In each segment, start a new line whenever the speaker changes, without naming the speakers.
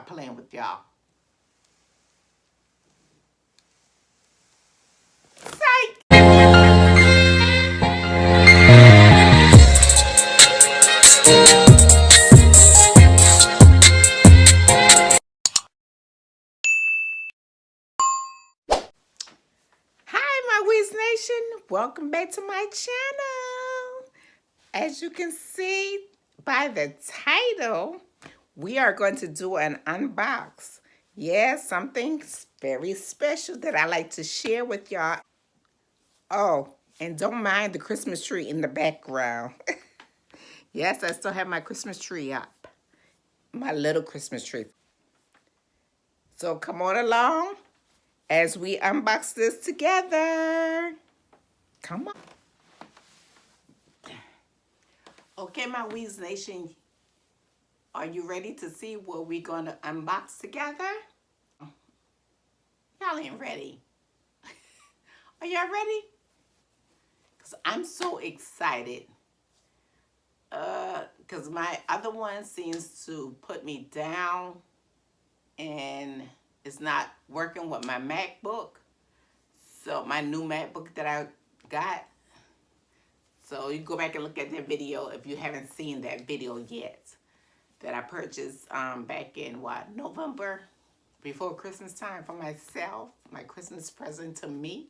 stop playing with y'all. Psych! Hi, my Weezie Nation. Welcome back to my channel. As you can see by the title, we are going to do an unbox. Yeah, something very special that I like to share with y'all. Oh, and don't mind the Christmas tree in the background. Yes, I still have my Christmas tree up. My little Christmas tree. So come on along as we unbox this together. Come on. Okay, my Weezie Nation, are you ready to see what we're going to unbox together? Y'all ain't ready. Are y'all ready? Because I'm so excited. Because my other one seems to put me down and it's not working with my MacBook. So my new MacBook that I got. So you go back and look at that video if you haven't seen that video yet. That I purchased back in November, before Christmas time for myself, my Christmas present to me.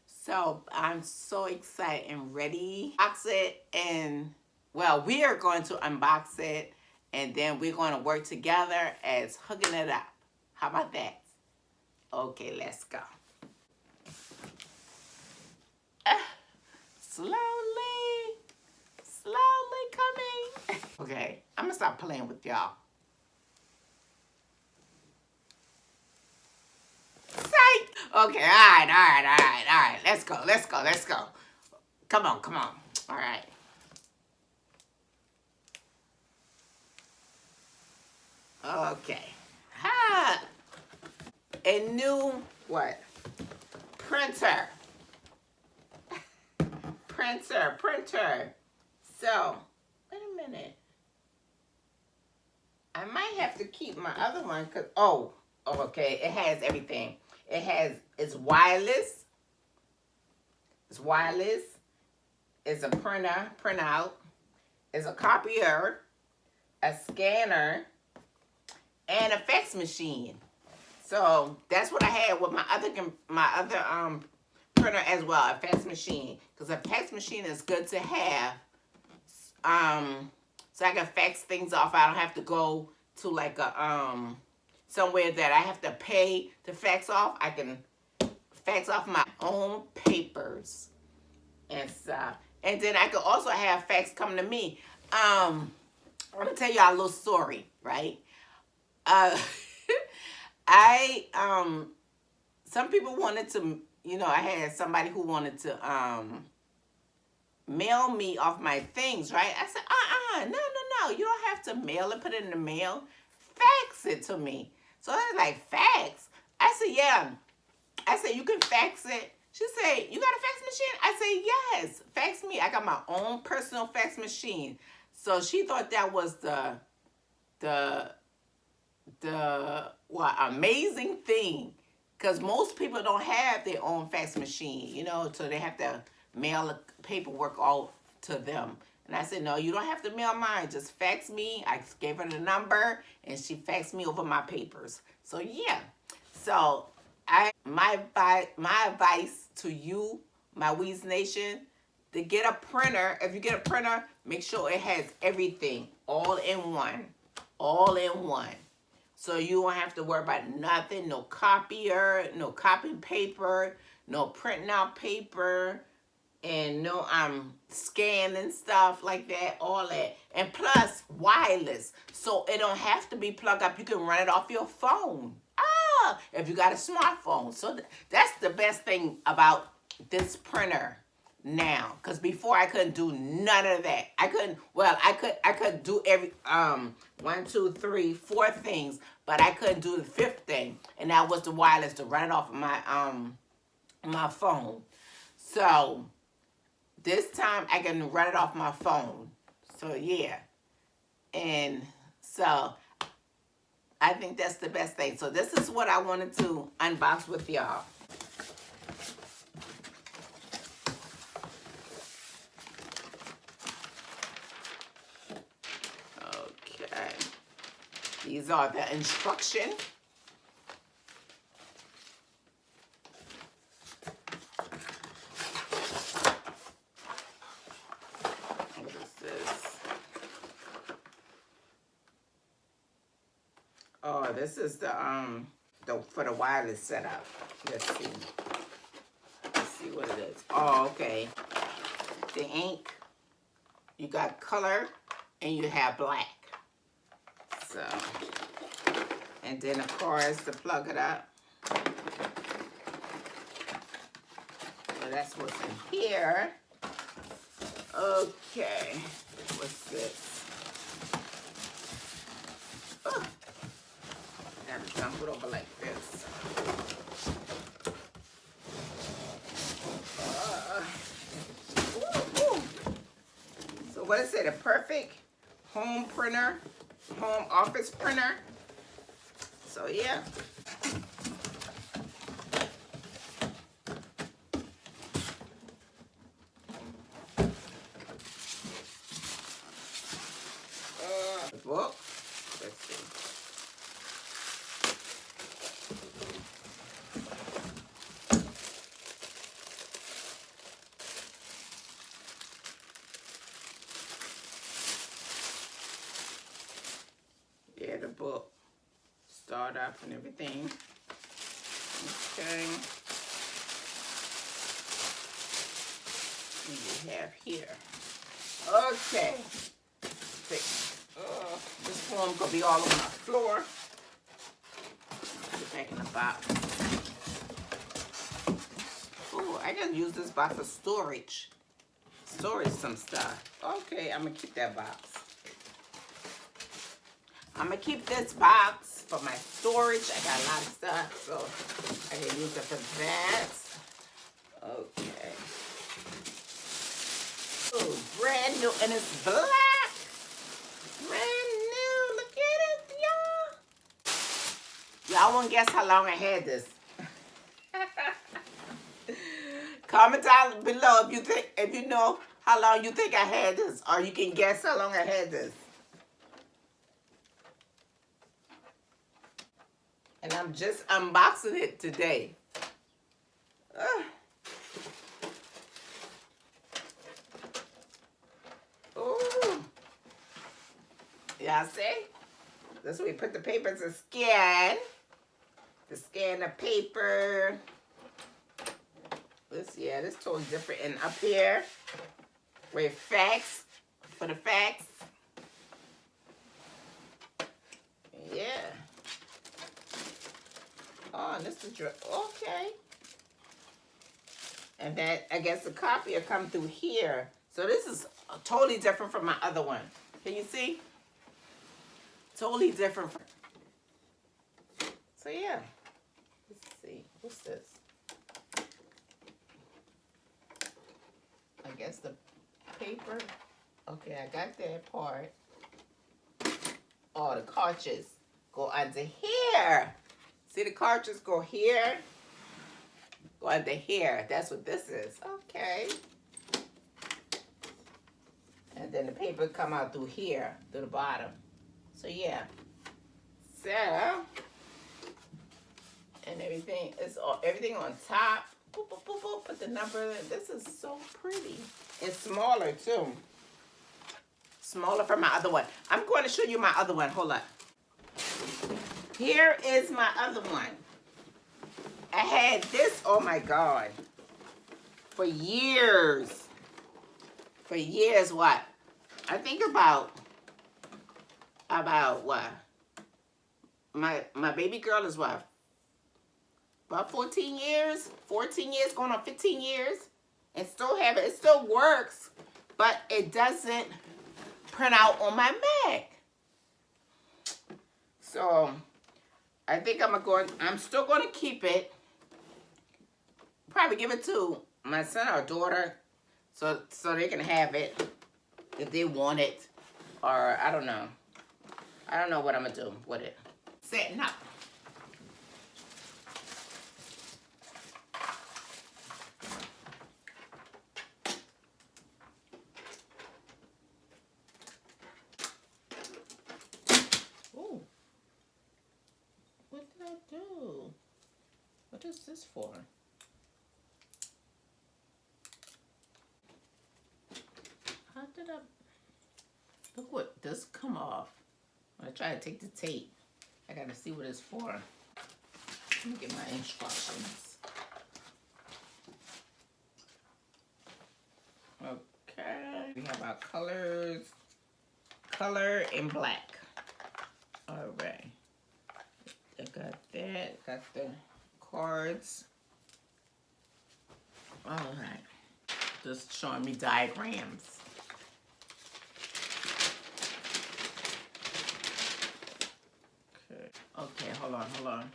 So I'm so excited and ready. Unbox it, and well, we are going to unbox it and then we're going to work together as hooking it up. How about that? Okay, let's go. Slowly coming. Okay, I'm gonna stop playing with y'all. Psych! Okay, all right. Let's go. Come on. All right. Okay. Ha! A new, what? Printer. Printer. So, wait a minute. I might have to keep my other one because, okay, it has everything. It's wireless. It's a printout. It's a copier, a scanner, and a fax machine. So that's what I had with my other printer as well, a fax machine. Because a fax machine is good to have. So I can fax things off. I don't have to go to like a somewhere that I have to pay to fax off. I can fax off my own papers and stuff. And then I could also have fax come to me. I'm gonna tell y'all a little story, right? Some people wanted to, I had somebody who wanted to mail me off my things, right? I said, no. You don't have to mail it, put it in the mail. Fax it to me. So I was like, fax? I said, yeah. I said, you can fax it. She said, you got a fax machine? I said, yes. Fax me. I got my own personal fax machine. So she thought that was the amazing thing. Because most people don't have their own fax machine, so they have to mail the paperwork all to them. And I said, no, you don't have to mail mine. Just fax me. I gave her the number, and she faxed me over my papers. So, yeah. So, my advice to you, my Weezie Nation, to get a printer. If you get a printer, make sure it has everything all in one. So you won't have to worry about nothing, no copier, no copying paper, no printing out paper, and no scanning stuff like that, all that. And plus, wireless. So it don't have to be plugged up. You can run it off your phone. If you got a smartphone. So that's the best thing about this printer now. Because before I couldn't do none of that. I could do every 1, 2, 3, 4 things, but I couldn't do the 5th thing. And that was the wireless to run it off of my phone. So this time I can run it off my phone. So yeah. And so I think that's the best thing. So this is what I wanted to unbox with y'all. Okay. These are the instructions. What is this? Oh, this is the for the wireless setup. Let's see. Let's see what it is. Oh, okay. The ink. You got color and you have black. So, and then of course to plug it up. So that's what's in here. Okay. What's this? Oh. Gotta dump it over like this. So what is it? A perfect home printer, home office printer. So yeah. The book. Let's see. Yeah, the book. Start up and everything. Okay. And you have here. Okay. This form could be all over my floor. Put it back in the box. Oh, I just use this box for storage. Storage some stuff. Okay, I'm gonna keep that box. I'm gonna keep this box for my storage. I got a lot of stuff, so I can use it for that. Okay. Oh, brand new, and it's black. Brand new. Look at it, y'all. Y'all won't guess how long I had this. Comment down below if you know how long you think I had this, or you can guess how long I had this. And I'm just unboxing it today. Ooh. Y'all see? This way we put the paper to scan. To scan the paper. This totally different. And up here, with facts, for the facts. Yeah. Oh, and this is okay. And then I guess the copier come through here. So this is totally different from my other one. Can you see? Totally different. So yeah. Let's see. What's this? I guess the paper. Okay, I got that part. Oh, the cartridges go under here. See, the cartridges go here. Go under here. That's what this is. Okay. And then the paper come out through here, through the bottom. So yeah. So, and everything is everything on top. Boop, boop, boop, boop. Put the number in. This is so pretty. It's smaller too. Smaller from my other one. I'm going to show you my other one. Hold up. Here is my other one. I had this, oh my God, for years. For years, what? I think about what? My baby girl is what? About 14 years? 14 years, going on 15 years. And still have it. It still works, but it doesn't print out on my Mac. So I think I'm still going to keep it. Probably give it to my son or daughter so they can have it if they want it. Or I don't know. I don't know what I'm going to do with it. setting up. Ooh. What did I do? What is this for? How did I... Look what this come off. I'm gonna try to take the tape. I gotta see what it's for. Let me get my instructions. Okay. We have our colors. Color and black. Alright. I got that. Got the cards. Alright. Just showing me diagrams. Okay, hold on.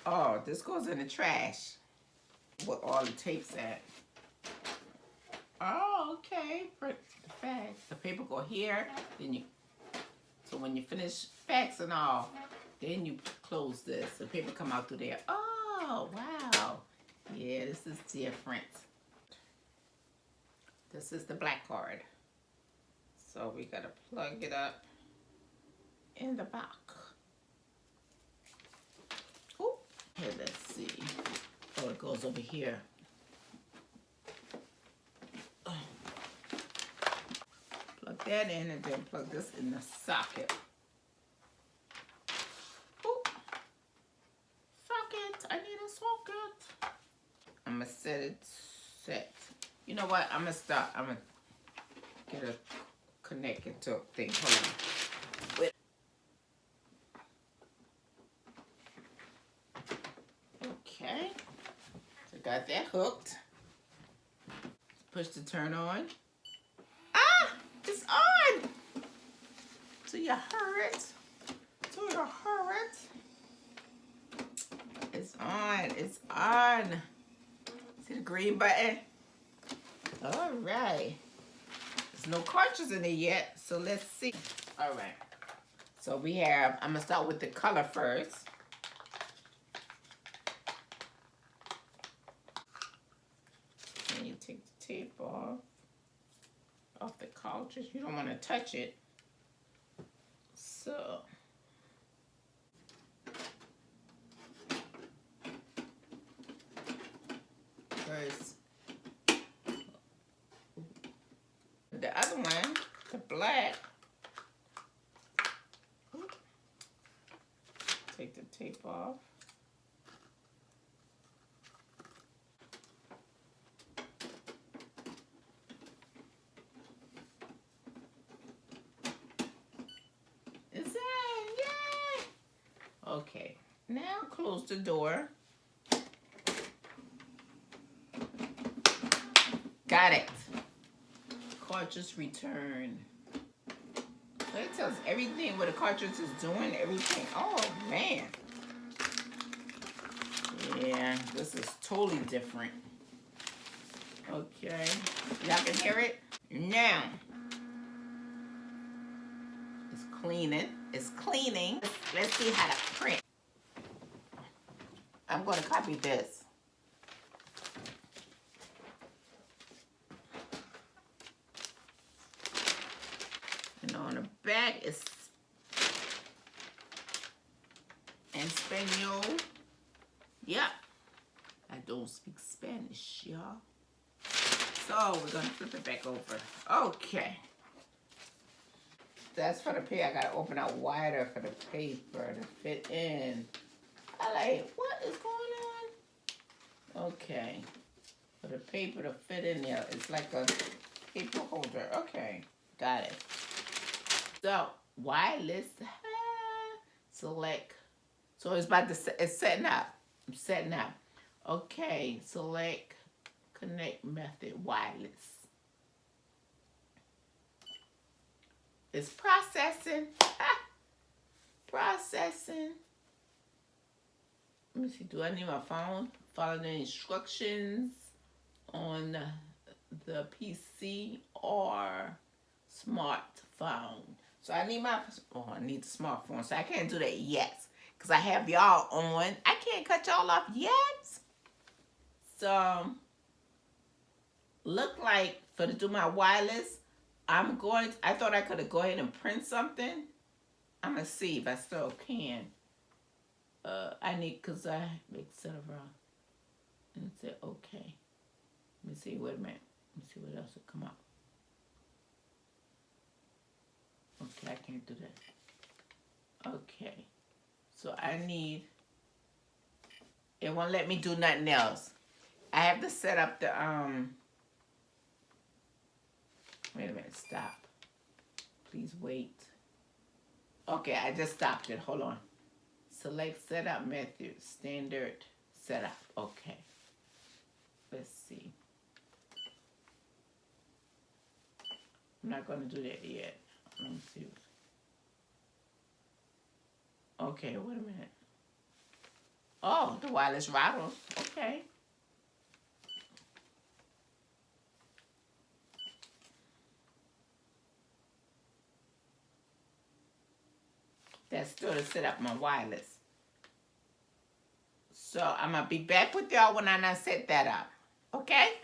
Oh, this goes in the trash. With all the tapes at. Oh, okay. Print the facts. The paper go here, then you. So when you finish facts and all, then you close this. The paper come out through there. Oh, wow. Yeah, this is different. This is the black card. So we gotta plug it up in the back. Here, let's see. Oh, it goes over here. Plug that in and then plug this in the socket. Ooh. Socket, I need a socket. I'm gonna set it set. You know what? I'm gonna stop. I'm gonna get a connected to thing. Hold on. Okay, so got that hooked. Push the turn on. Ah, it's on. So you heard it. It's on. It's on. See the green button? All right. There's no cartridge in it yet, so let's see. All right. So we have. I'm gonna start with the color first. Take the tape off the cartridge. You don't want to touch it. So first the other one, the black. Take the tape off. Okay, now close the door. Got it. Cartridge return. So it tells everything what the cartridge is doing, everything. Oh, man. Yeah, this is totally different. Okay, y'all can hear it? Now, it's cleaning. It's cleaning. Let's see how to print. I'm going to copy this. And on the back is in Espanol. Yeah. I don't speak Spanish, y'all. So we're going to flip it back over. Okay. That's for the paper. I gotta open out wider for the paper to fit in. I like, what is going on? Okay. For the paper to fit in there. It's like a paper holder. Okay. Got it. So, wireless. Select. So it's about to, it's setting up. I'm setting up. Okay. Select connect method wireless. It's processing. Processing. Let me see. Do I need my phone? Follow the instructions on the PC or smartphone. So I need my, oh, I need the smartphone. So I can't do that yet because I have y'all on. I can't cut y'all off yet. So, look like for to do my wireless, I thought I could go ahead and print something. I'm going to see if I still can. I need, because I etc. And say, okay. Let me see, wait a minute. Let me see what else will come up. Okay, I can't do that. Okay. So I need, it won't let me do nothing else. I have to set up the, wait a minute, stop. Please wait. Okay, I just stopped it. Hold on. Select setup method, standard setup. Okay. Let's see. I'm not going to do that yet. Let me see. Okay, wait a minute. Oh, the wireless router. Okay. That's still to set up my wireless. So I'm going to be back with y'all when I not set that up. Okay?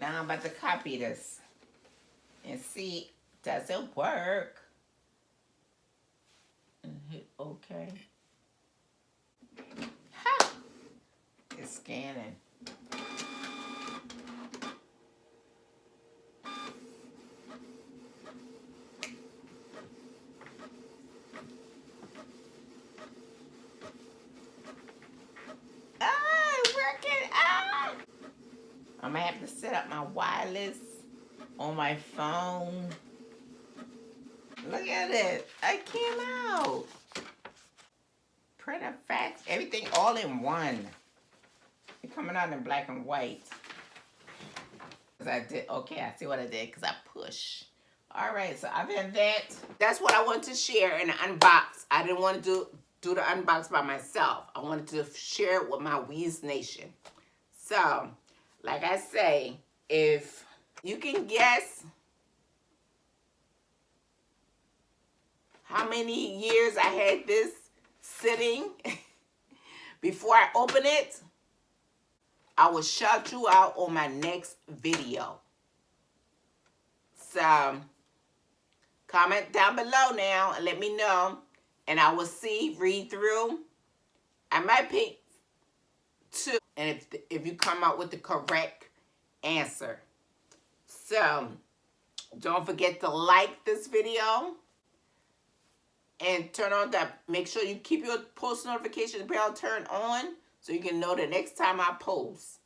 Now I'm about to copy this and see, does it work? And hit OK. Ha! It's scanning. I'm going to have to set up my wireless on my phone. Look at it. I came out. Printer, fax, everything all in one. It's coming out in black and white. I did, okay, I see what I did because I push. All right, so other than that, that's what I wanted to share and unbox. I didn't want to do the unbox by myself. I wanted to share it with my Weesie Nation. So, like I say, if you can guess how many years I had this sitting before I open it, I will shout you out on my next video. So, comment down below now and let me know. And I will read through. I might pick 2. And if you come out with the correct answer. So, don't forget to like this video. And turn on that. Make sure you keep your post notification bell turned on so you can know the next time I post.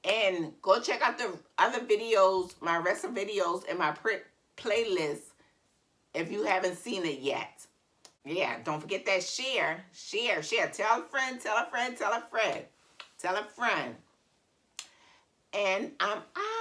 And go check out the other videos, my rest of videos in my playlist if you haven't seen it yet. Yeah, don't forget that share. Tell a friend, tell a friend, tell a friend. Tell a friend. And I'm out.